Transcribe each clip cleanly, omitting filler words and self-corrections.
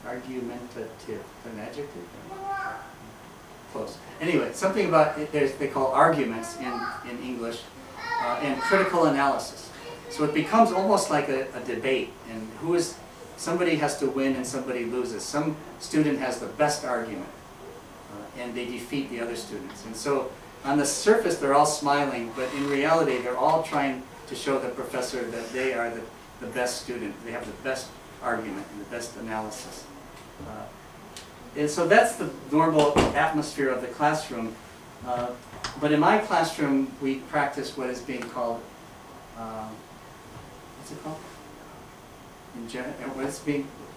argumentative, an adjective? Close. Anyway, something about, they call arguments in English, and critical analysis. So it becomes almost like a debate, and somebody has to win and somebody loses. Some student has the best argument, and they defeat the other students. And so on the surface they're all smiling, but in reality they're all trying to show the professor that they are the best student. They have the best argument and the best analysis. And so that's the normal atmosphere of the classroom. But in my classroom, we practice what is being called, what's it called?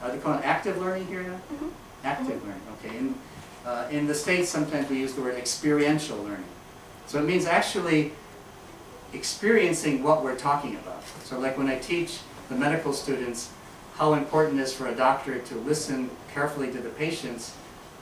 Are they calling active learning here now? Mm-hmm. Active learning, okay. In the States, sometimes we use the word experiential learning. So it means actually experiencing what we're talking about. So like when I teach the medical students how important it is for a doctor to listen carefully to the patients,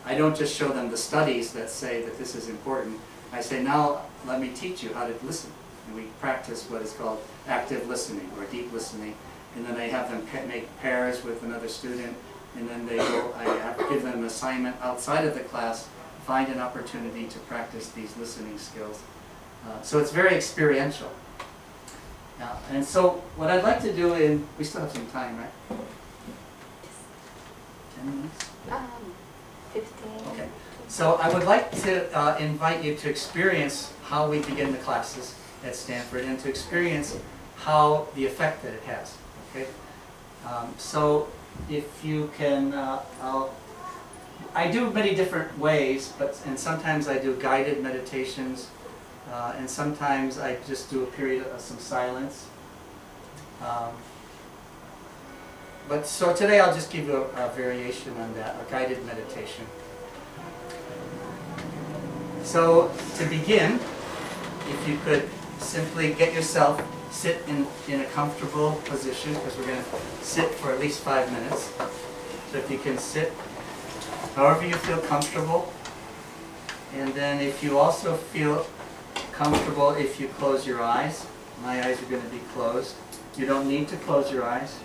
I don't just show them the studies that say that this is important. I say, now let me teach you how to listen. And we practice what is called active listening or deep listening. And then I have them make pairs with another student, and then I give them an assignment outside of the class, find an opportunity to practice these listening skills. So it's very experiential. And so what I'd like to do we still have some time, right? 10 minutes? 15. Okay. So I would like to invite you to experience how we begin the classes at Stanford and to experience how the effect that it has. Okay. So if you can, I do many different ways, and sometimes I do guided meditations, and sometimes I just do a period of some silence. But so today I'll just give you a variation on that, a guided meditation. So to begin, if you could simply get yourself, sit in a comfortable position, because we're going to sit for at least 5 minutes. So if you can sit however you feel comfortable, and then if you also feel comfortable if you close your eyes. My eyes are going to be closed. You don't need to close your eyes.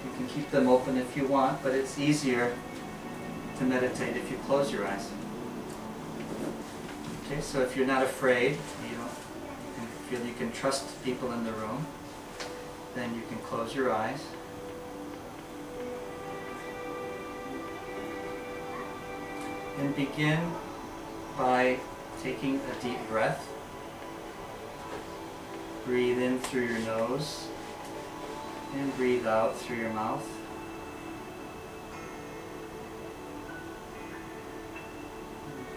You can keep them open if you want, but it's easier to meditate if you close your eyes. Okay, so if you're not afraid, you can feel you can trust people in the room, then you can close your eyes. And begin by taking a deep breath. Breathe in through your nose and breathe out through your mouth.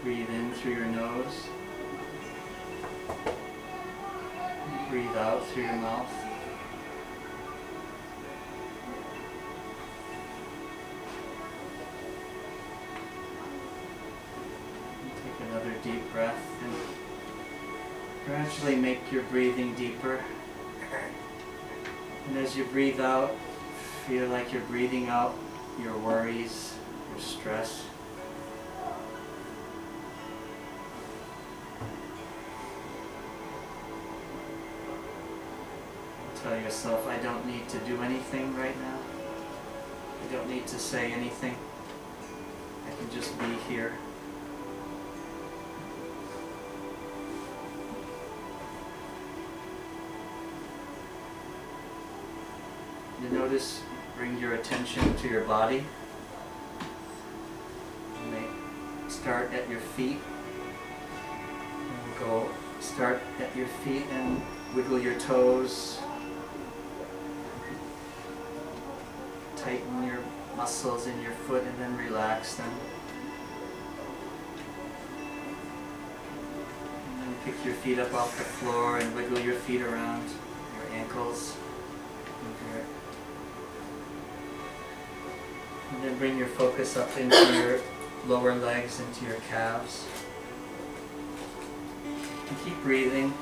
Breathe in through your nose. Breathe out through your mouth. And take another deep breath and gradually make your breathing deeper. And as you breathe out, feel like you're breathing out your worries, your stress. Tell yourself, I don't need to do anything right now. I don't need to say anything. I can just be here. You notice, bring your attention to your body. You may start at your feet. And go start at your feet and wiggle your toes. Tighten your muscles in your foot and then relax them. And then pick your feet up off the floor and wiggle your feet around, your ankles. And then bring your focus up into your lower legs, into your calves. And keep breathing.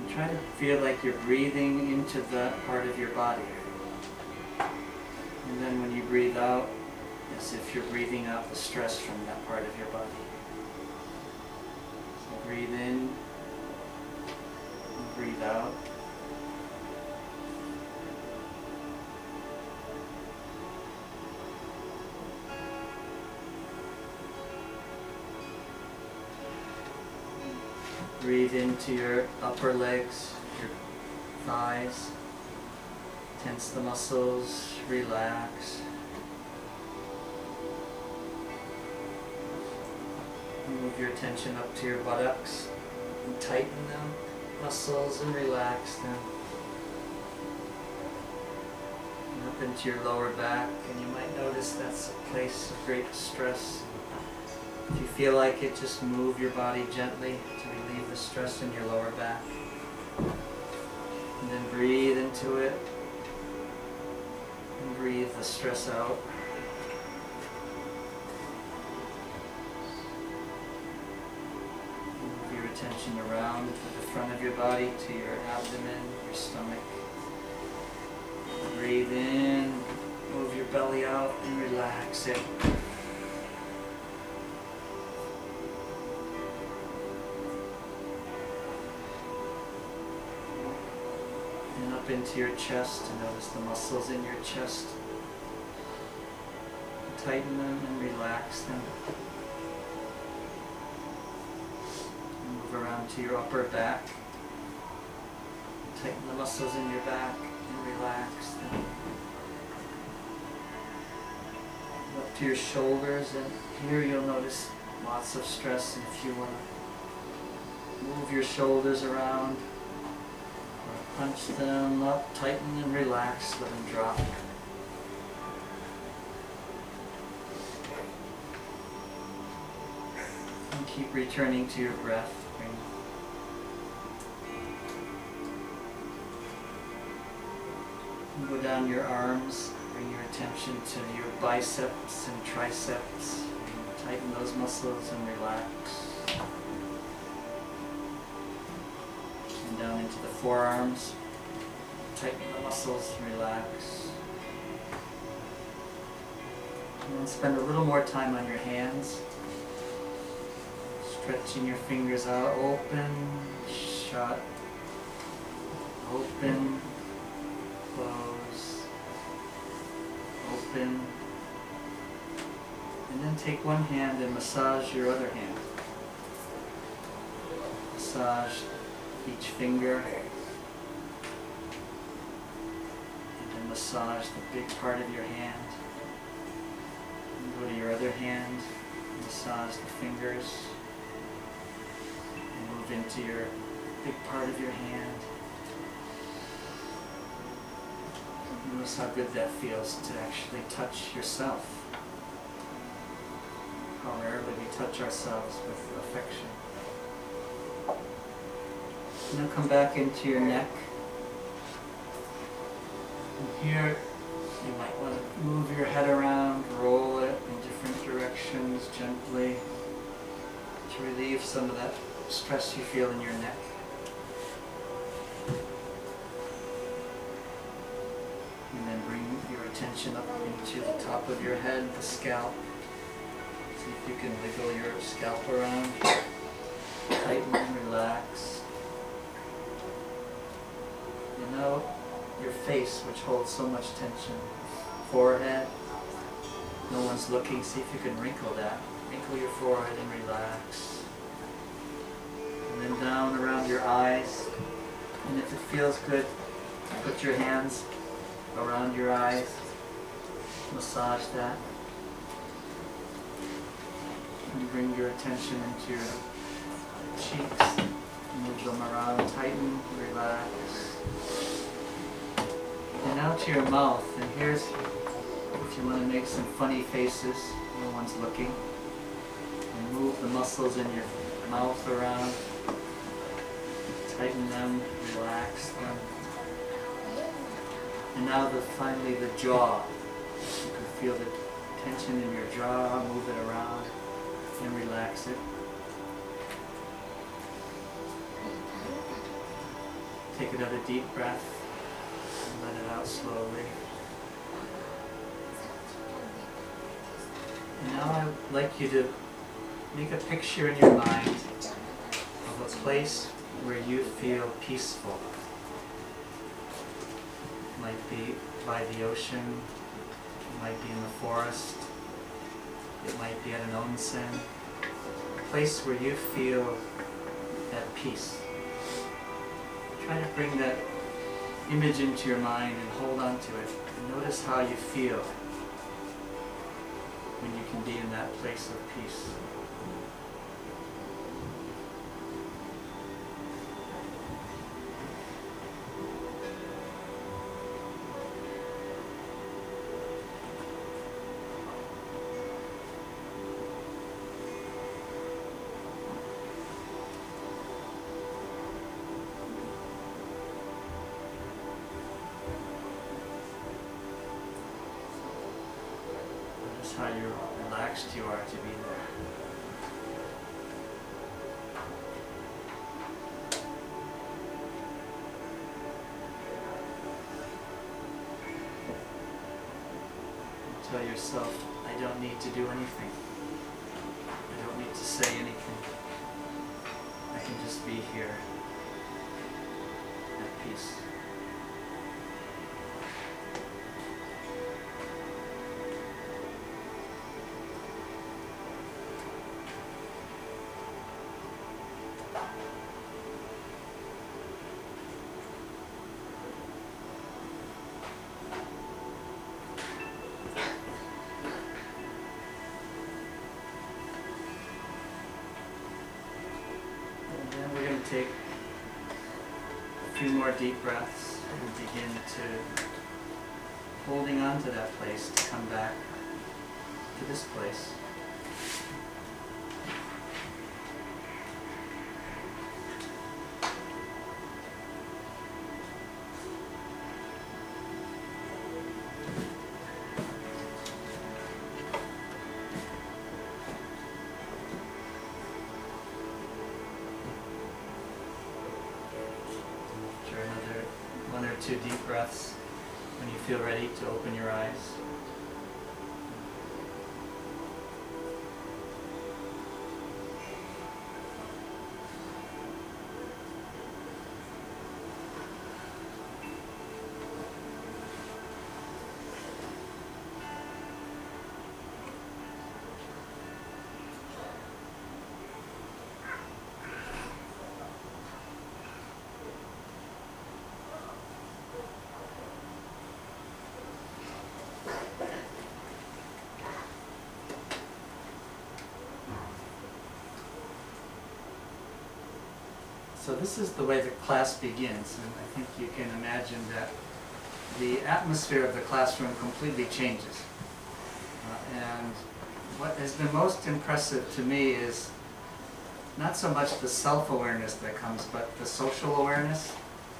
Try to feel like you're breathing into that part of your body. And then when you breathe out, as if you're breathing out the stress from that part of your body. So breathe in Breathe into your upper legs, your thighs. Tense the muscles, relax. Move your attention up to your buttocks and tighten them, muscles, and relax them. And up into your lower back, and you might notice that's a place of great stress. If you feel like it, just move your body gently to relieve the stress in your lower back. And then breathe into it. And breathe the stress out. Move your attention around to the front of your body, to your abdomen, your stomach. Breathe in, move your belly out, and relax it. And up into your chest, and notice the muscles in your chest. Tighten them and relax them. And move around to your upper back. Tighten the muscles in your back and relax them. And up to your shoulders, and here you'll notice lots of stress, and if you want to move your shoulders around, punch them up, tighten and relax, let them drop. And keep returning to your breath. And go down your arms, bring your attention to your biceps and triceps. And tighten those muscles and relax. Down into the forearms, tighten the muscles, relax. And then spend a little more time on your hands, stretching your fingers out, open, shut, open, close, open, and then take one hand and massage your other hand. Massage each finger, and then massage the big part of your hand. And go to your other hand, massage the fingers, and move into your big part of your hand. Notice how good that feels to actually touch yourself. How rarely we touch ourselves with affection. Now come back into your neck. And here you might want to move your head around, roll it in different directions gently to relieve some of that stress you feel in your neck. And then bring your attention up into the top of your head, the scalp. See if you can wiggle your scalp around. Tighten and relax. And now your face, which holds so much tension. Forehead. No one's looking. See if you can wrinkle that. Wrinkle your forehead and relax. And then down around your eyes. And if it feels good, put your hands around your eyes. Massage that. And bring your attention into your cheeks. Move them around, tighten, relax. And now to your mouth. And here's, if you want to make some funny faces, no one's looking. And move the muscles in your mouth around. Tighten them, relax them. And now finally the jaw. You can feel the tension in your jaw, move it around and relax it. Take another deep breath and let it out slowly. And now I'd like you to make a picture in your mind of a place where you feel peaceful. It might be by the ocean, it might be in the forest, it might be at an onsen. A place where you feel at peace. Try to bring that image into your mind and hold on to it. And notice how you feel when you can be in that place of peace. How relaxed you are to be there. Tell yourself, I don't need to do anything. I don't need to say anything. I can just be here at peace. Take a few more deep breaths and begin to holding on to that place to come back to this place. One or two deep breaths when you feel ready to open your eyes. So this is the way the class begins, and I think you can imagine that the atmosphere of the classroom completely changes. And what has been most impressive to me is not so much the self-awareness that comes, but the social awareness.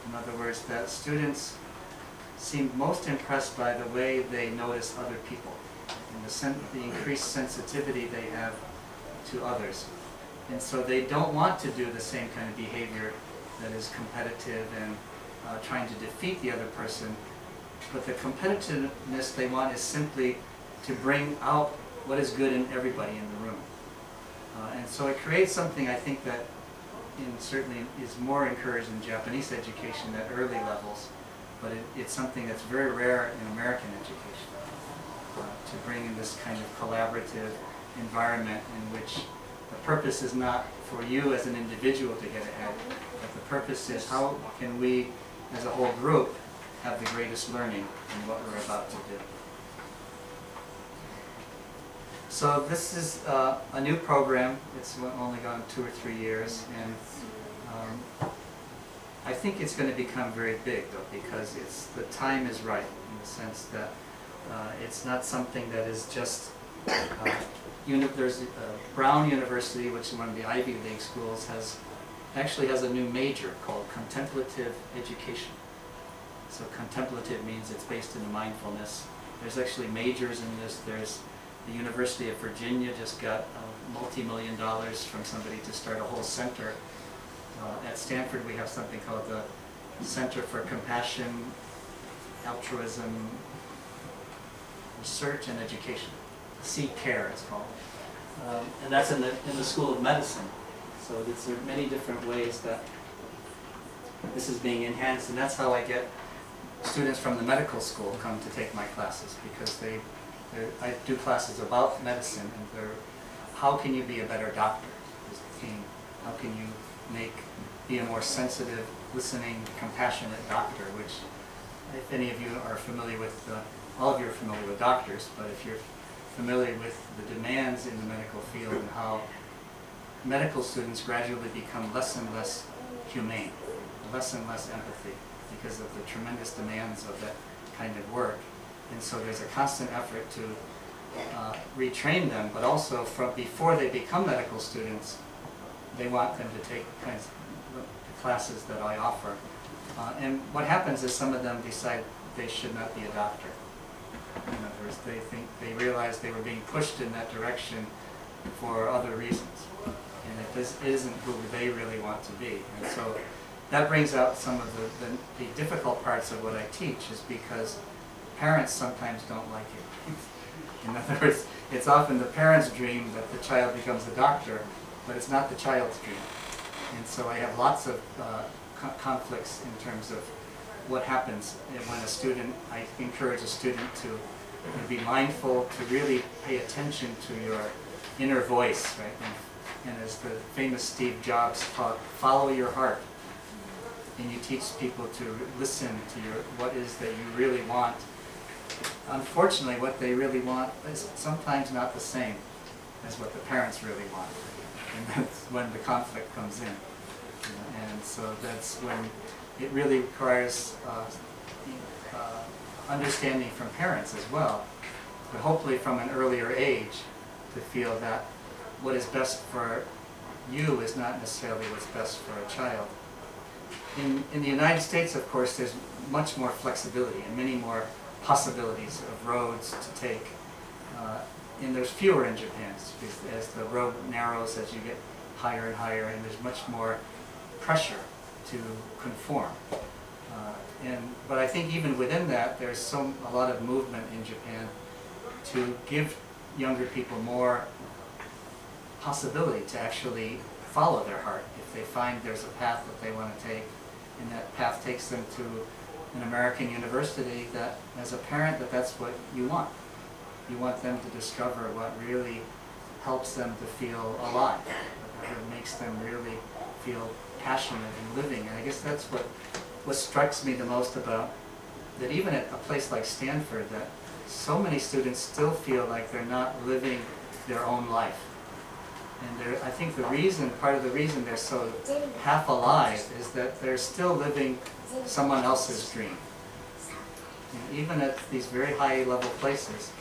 In other words, that students seem most impressed by the way they notice other people and the increased sensitivity they have to others. And so they don't want to do the same kind of behavior that is competitive and trying to defeat the other person. But the competitiveness they want is simply to bring out what is good in everybody in the room. And so it creates something I think that certainly is more encouraged in Japanese education at early levels, but it's something that's very rare in American education, to bring in this kind of collaborative environment in which the purpose is not for you as an individual to get ahead, but the purpose is how can we as a whole group have the greatest learning in what we're about to do. So this is a new program. It's only gone 2 or 3 years, and I think it's going to become very big, though, because the time is right in the sense that it's not something that is just there's Brown University, which is one of the Ivy League schools, actually has a new major called Contemplative Education. So contemplative means it's based in mindfulness. There's actually majors in this. There's the University of Virginia just got multi-million-dollars from somebody to start a whole center. At Stanford we have something called the Center for Compassion, Altruism, Research and Education. C-CARE it's called. And that's in the School of Medicine. So there are many different ways that this is being enhanced, and that's how I get students from the medical school come to take my classes, because I do classes about medicine, and how can you be a better doctor is the theme. How can you be a more sensitive, listening, compassionate doctor, which if any of you are familiar with, all of you are familiar with doctors, but if you're familiar with the demands in the medical field and how medical students gradually become less and less humane, less and less empathy because of the tremendous demands of that kind of work. And so there's a constant effort to retrain them, but also from before they become medical students, they want them to take kinds of the classes that I offer. And what happens is some of them decide they should not be a doctor. In other words, they realize they were being pushed in that direction for other reasons, and it isn't who they really want to be. And so that brings out some of the difficult parts of what I teach, is because parents sometimes don't like it. In other words, it's often the parent's dream that the child becomes a doctor, but it's not the child's dream. And so I have lots of conflicts in terms of what happens when a student, I encourage a student to be mindful, to really pay attention to your inner voice, right? And as the famous Steve Jobs taught, follow your heart. And you teach people to listen to what is that you really want. Unfortunately, what they really want is sometimes not the same as what the parents really want. And that's when the conflict comes in. And so that's when it really requires understanding from parents as well, but hopefully from an earlier age, to feel that what is best for you is not necessarily what's best for a child. In the United States, of course, there's much more flexibility and many more possibilities of roads to take. And there's fewer in Japan, as the road narrows, as you get higher and higher, and there's much more pressure to conform. But I think even within that, there's a lot of movement in Japan to give younger people more possibility to actually follow their heart. If they find there's a path that they want to take, and that path takes them to an American university, that as a parent, that's what you want. You want them to discover what really helps them to feel alive, what makes them really feel passionate and living. And I guess that's what strikes me the most about that, even at a place like Stanford, that so many students still feel like they're not living their own life. And I think part of the reason they're so half alive is that they're still living someone else's dream. And even at these very high level places,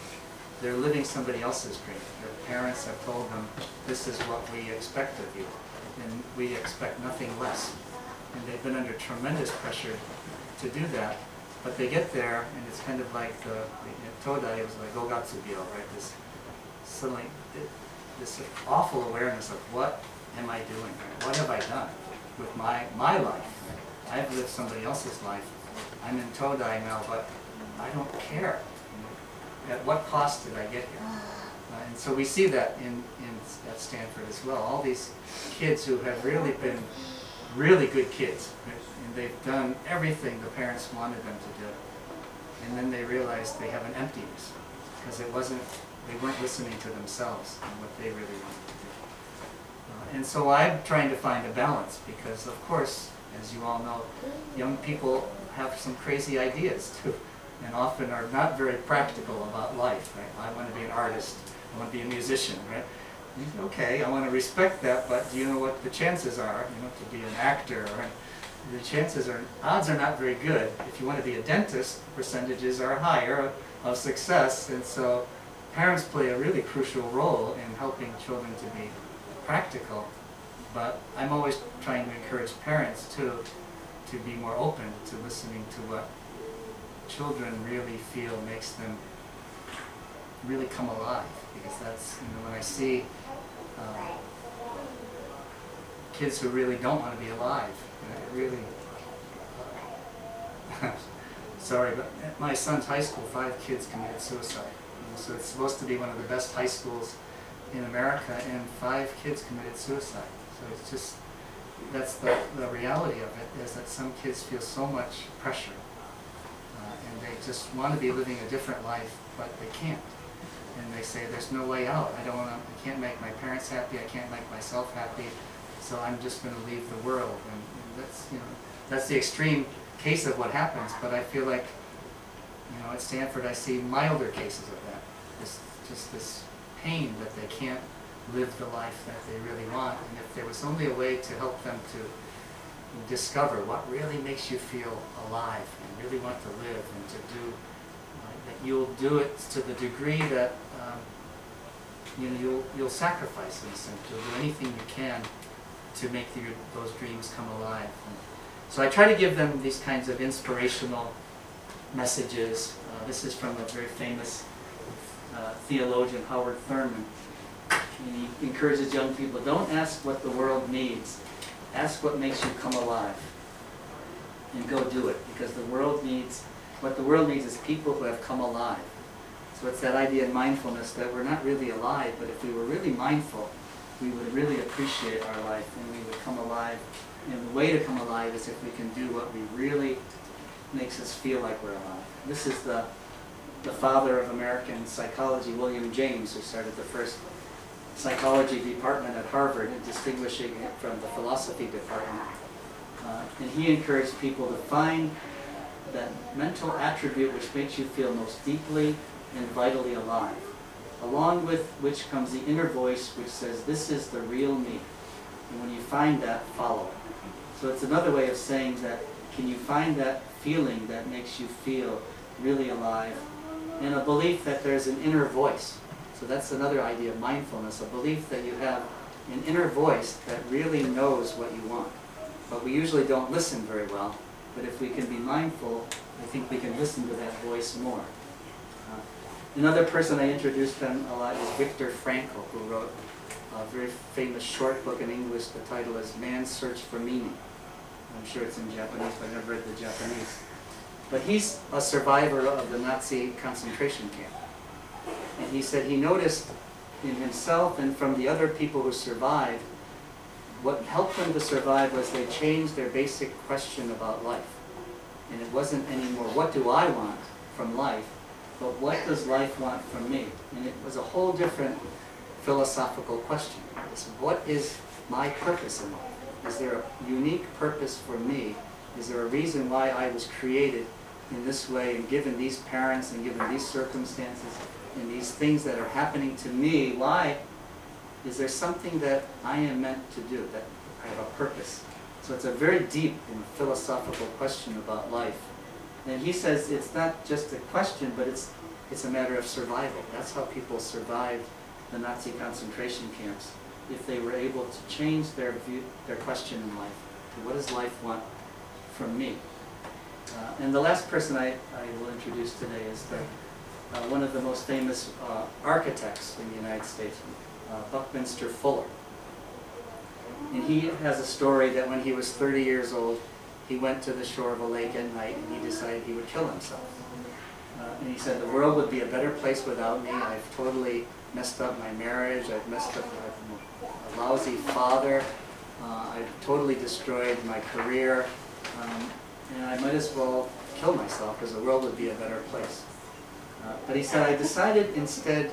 they're living somebody else's dream. Their parents have told them, this is what we expect of you, and we expect nothing less. And they've been under tremendous pressure to do that, but they get there, and it's kind of like in Todai, it was like Gogatsubyo, right? This awful awareness of what am I doing? Right? What have I done with my life? I've lived somebody else's life. I'm in Todai now, but I don't care. At what cost did I get here? And so we see that at Stanford as well. All these kids who have really been really good kids, right? And they've done everything the parents wanted them to do. And then they realized they have an emptiness because they weren't listening to themselves and what they really wanted to do. And so I'm trying to find a balance because, of course, as you all know, young people have some crazy ideas too, and often are not very practical about life, right? I want to be an artist, I want to be a musician, right? And you say, okay, I want to respect that, but do you know what the chances are, to be an actor? Right? The odds are not very good. If you want to be a dentist, percentages are higher of success, and so parents play a really crucial role in helping children to be practical. But I'm always trying to encourage parents too to be more open to listening to what children really feel makes them really come alive. Because that's, when I see kids who really don't want to be alive, sorry, but at my son's high school, 5 kids committed suicide. So it's supposed to be one of the best high schools in America, and 5 kids committed suicide. So it's just, that's the reality of it, is that some kids feel so much pressure. And they just want to be living a different life, but they can't. And they say, there's no way out. I can't make my parents happy, I can't make myself happy. so I'm just going to leave the world. And that's, you know, that's the extreme case of what happens. But I feel like, you know, at Stanford I see milder cases of that. Just this pain that they can't live the life that they really want. And if there was only a way to help them to discover what really makes you feel alive and really want to live and to do, that you'll do it to the degree that you know, you'll sacrifice in a sense. You'll do anything you can to make those dreams come alive. And so I try to give them these kinds of inspirational messages. This is from a very famous theologian, Howard Thurman. And he encourages young people, don't ask what the world needs. Ask what makes you come alive. And go do it. Because what the world needs is people who have come alive. So it's that idea in mindfulness that we're not really alive, but if we were really mindful, we would really appreciate our life and we would come alive. And the way to come alive is if we can do what we really makes us feel like we're alive. This is the father of American psychology, William James, who started the first psychology department at Harvard, and distinguishing it from the philosophy department. And he encouraged people to find that mental attribute which makes you feel most deeply and vitally alive, along with which comes the inner voice which says, this is the real me. And when you find that, follow it. So it's another way of saying that, can you find that feeling that makes you feel really alive, and a belief that there's an inner voice. So that's another idea of mindfulness, a belief that you have an inner voice that really knows what you want. But we usually don't listen very well. But if we can be mindful, I think we can listen to that voice more. Another person I introduced them a lot is Viktor Frankl, who wrote a very famous short book in English. The title is Man's Search for Meaning. I'm sure it's in Japanese, but I've never read the Japanese. But he's a survivor of the Nazi concentration camp. And he said he noticed in himself and from the other people who survived, what helped them to survive was they changed their basic question about life. And it wasn't anymore, what do I want from life, but what does life want from me? And it was a whole different philosophical question. It's, what is my purpose in life? Is there a unique purpose for me? Is there a reason why I was created in this way and given these parents and given these circumstances and these things that are happening to me? Why? Is there something that I am meant to do, that I have a purpose? So it's a very deep and philosophical question about life. And he says it's not just a question, but it's a matter of survival. That's how people survived the Nazi concentration camps, if they were able to change their view, their question in life. What does life want from me? And the last person I will introduce today is one of the most famous architects in the United States, Buckminster Fuller. And he has a story that when he was 30 years old, he went to the shore of a lake at night and he decided he would kill himself. And he said, the world would be a better place without me. I've totally messed up my marriage. I've messed up, I'm a lousy father. I've totally destroyed my career. And I might as well kill myself because the world would be a better place. But he said, I decided instead,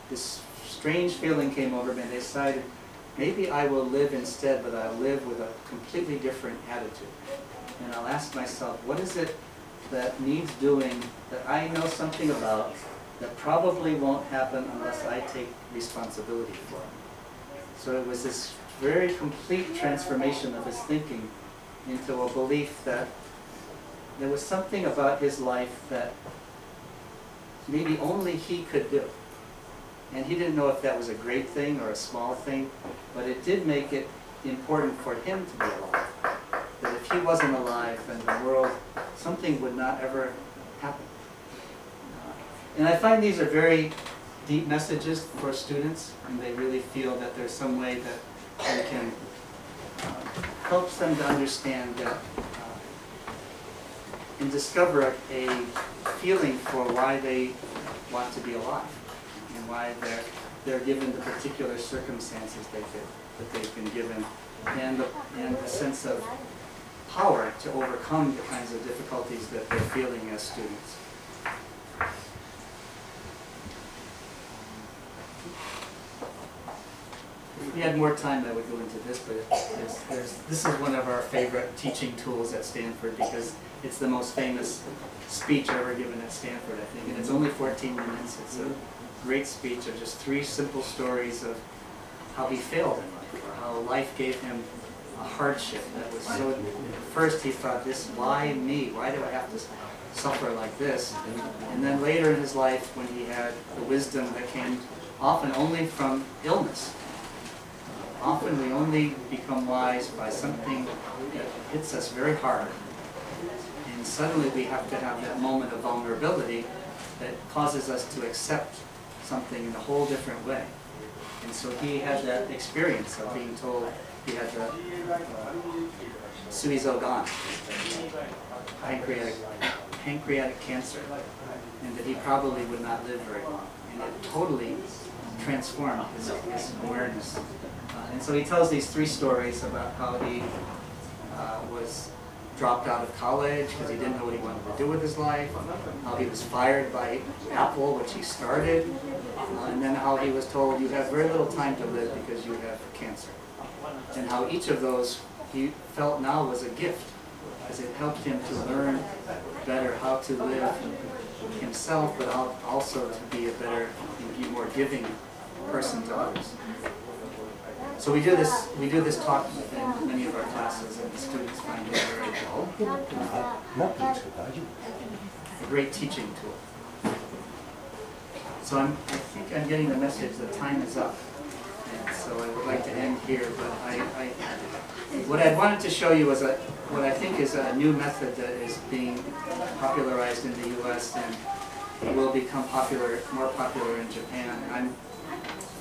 this strange feeling came over me, and I decided, maybe I will live instead, but I'll live with a completely different attitude. And I'll ask myself, what is it that needs doing that I know something about that probably won't happen unless I take responsibility for it? So it was this very complete transformation of his thinking into a belief that there was something about his life that maybe only he could do. And he didn't know if that was a great thing or a small thing, but it did make it important for him to be alive. That if he wasn't alive, then the world, something would not ever happen. And I find these are very deep messages for students, and they really feel that there's some way that we can help them to understand that and discover a feeling for why they want to be alive and why they're given the particular circumstances that they've been given, and the sense of power to overcome the kinds of difficulties that they're feeling as students. If we had more time, I would go into this, but this is one of our favorite teaching tools at Stanford because it's the most famous speech ever given at Stanford, I think. And it's only 14 minutes. It's a great speech of just 3 simple stories of how he failed in life, or how life gave him a hardship that was so... At first he thought, why me? Why do I have to suffer like this? And then later in his life, when he had the wisdom that came often only from illness. Often we only become wise by something that hits us very hard. And suddenly we have to have that moment of vulnerability that causes us to accept something in a whole different way. And so he had that experience of being told he had the suizogan, pancreatic cancer, and that he probably would not live very long. And it totally transformed his awareness. And so he tells these 3 stories about how he was dropped out of college because he didn't know what he wanted to do with his life, how he was fired by Apple, which he started, and then how he was told, you have very little time to live because you have cancer. And how each of those he felt now was a gift, because it helped him to learn better how to live himself, but also to be a better, be more giving person to others. So we do this talk in many of our classes, and the students find it very well. A great teaching tool. So I think I'm getting the message that time is up, and so I would like to end here. But what I wanted to show you was what I think is a new method that is being popularized in the U.S. and will become more popular in Japan. I'm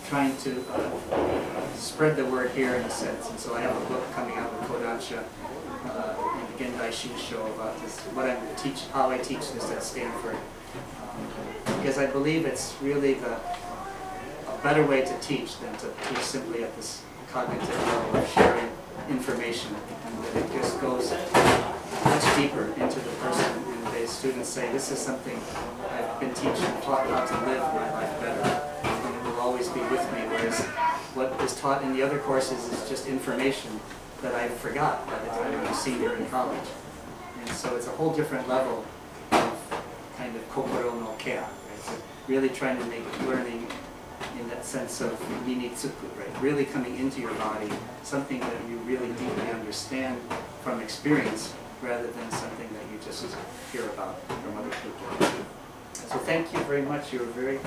trying to spread the word here in a sense, and so I have a book coming out with Kodansha in the Gendai Shunsho about this, how I teach this at Stanford, because I believe it's really a better way to teach than to teach simply at this cognitive level of sharing information, and that it just goes much deeper into the person, and the students say, this is something I've been taught how to live my life better. Always be with me, whereas what is taught in the other courses is just information that I forgot by the time I'm a senior in college. And so it's a whole different level of kind of kokoro no care, right? So really trying to make learning in that sense of minitsuku, right? Really coming into your body, something that you really deeply understand from experience rather than something that you just hear about from other people. So thank you very much. You were very